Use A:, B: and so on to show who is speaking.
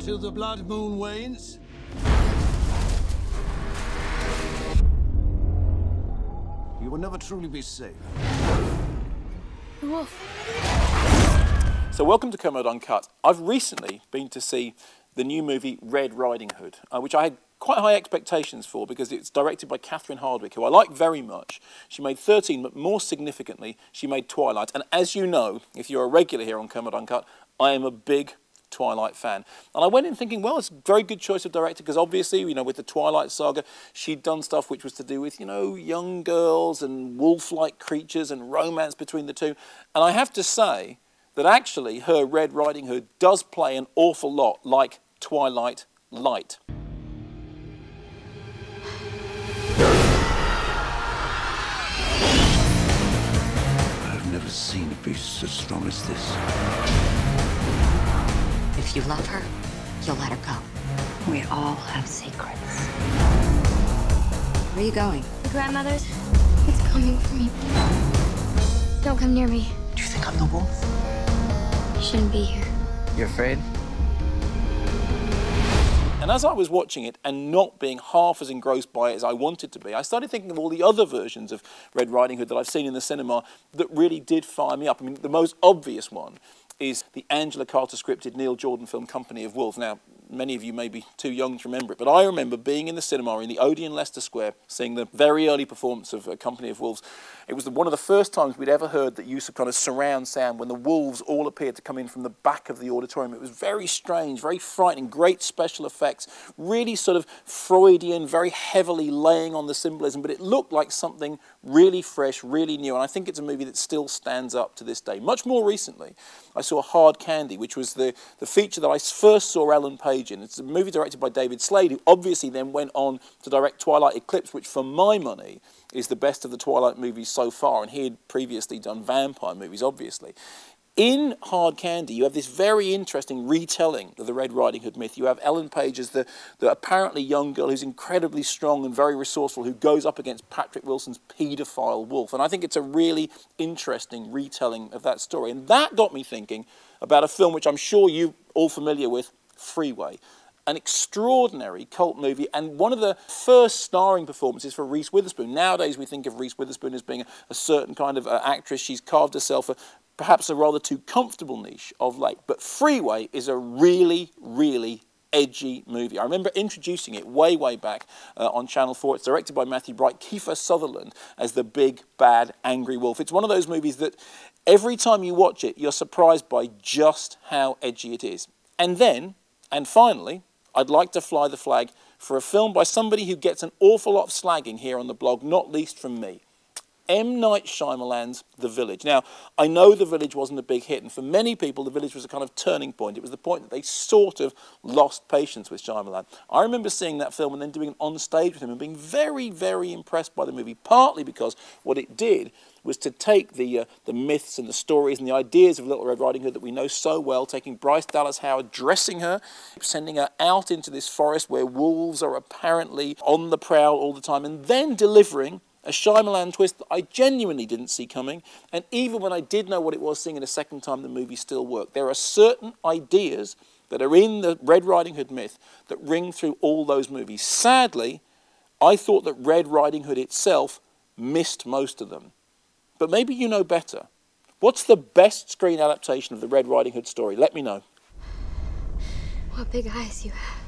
A: until the blood moon wanes. You will never truly be safe.
B: The wolf.
C: So welcome to Kermode Uncut. I've recently been to see the new movie Red Riding Hood, which I had quite high expectations for because it's directed by Catherine Hardwicke, who I like very much. She made 13, but more significantly, she made Twilight. And as you know, if you're a regular here on Kermode Uncut, I am a big Twilight fan. And I went in thinking, well, it's a very good choice of director because obviously, you know, with the Twilight saga, she'd done stuff which was to do with, you know, young girls and wolf-like creatures and romance between the two. And I have to say that actually her Red Riding Hood does play an awful lot like Twilight light.
A: I've never seen a beast as strong as this.
D: If you love her, you'll let her go. We all have secrets. Where are you going?
B: The grandmother's. It's coming for me. Don't come near me.
D: Do you think I'm the wolf?
B: You shouldn't be here.
E: You afraid?
C: And as I was watching it and not being half as engrossed by it as I wanted to be, I started thinking of all the other versions of Red Riding Hood that I've seen in the cinema that really did fire me up. I mean, the most obvious one is the Angela Carter scripted Neil Jordan film Company of Wolves. Now, many of you may be too young to remember it, but I remember being in the cinema in the Odeon Leicester Square, seeing the very early performance of Company of Wolves. It was one of the first times we'd ever heard that use of kind of surround sound when the wolves all appeared to come in from the back of the auditorium. It was very strange, very frightening, great special effects, really sort of Freudian, very heavily laying on the symbolism, but it looked like something really fresh, really new, and I think it's a movie that still stands up to this day. Much more recently, I saw Hard Candy, which was the feature that I first saw Ellen Page in. It's a movie directed by David Slade, who obviously then went on to direct Twilight Eclipse, which for my money is the best of the Twilight movies so far, and he had previously done vampire movies, obviously. In Hard Candy, you have this very interesting retelling of the Red Riding Hood myth. You have Ellen Page as the apparently young girl who's incredibly strong and very resourceful, who goes up against Patrick Wilson's paedophile wolf. And I think it's a really interesting retelling of that story. And that got me thinking about a film which I'm sure you're all familiar with, Freeway. An extraordinary cult movie and one of the first starring performances for Reese Witherspoon. Nowadays we think of Reese Witherspoon as being a certain kind of actress. She's carved herself perhaps a rather too comfortable niche of late. But Freeway is a really, really edgy movie. I remember introducing it way, way back on Channel 4. It's directed by Matthew Bright, Kiefer Sutherland as the big, bad, angry wolf. It's one of those movies that every time you watch it, you're surprised by just how edgy it is. And then, and finally, I'd like to fly the flag for a film by somebody who gets an awful lot of slagging here on the blog, not least from me. M. Night Shyamalan's The Village. Now, I know The Village wasn't a big hit, and for many people, The Village was a kind of turning point. It was the point that they sort of lost patience with Shyamalan. I remember seeing that film and then doing it on stage with him and being very, very impressed by the movie, partly because what it did was to take the myths and the stories and the ideas of Little Red Riding Hood that we know so well, taking Bryce Dallas Howard, dressing her, sending her out into this forest where wolves are apparently on the prowl all the time, and then delivering a Shyamalan twist that I genuinely didn't see coming, and even when I did know what it was, seeing it a second time, the movie still worked. There are certain ideas that are in the Red Riding Hood myth that ring through all those movies. Sadly, I thought that Red Riding Hood itself missed most of them. But maybe you know better. What's the best screen adaptation of the Red Riding Hood story? Let me know.
B: What big eyes you have.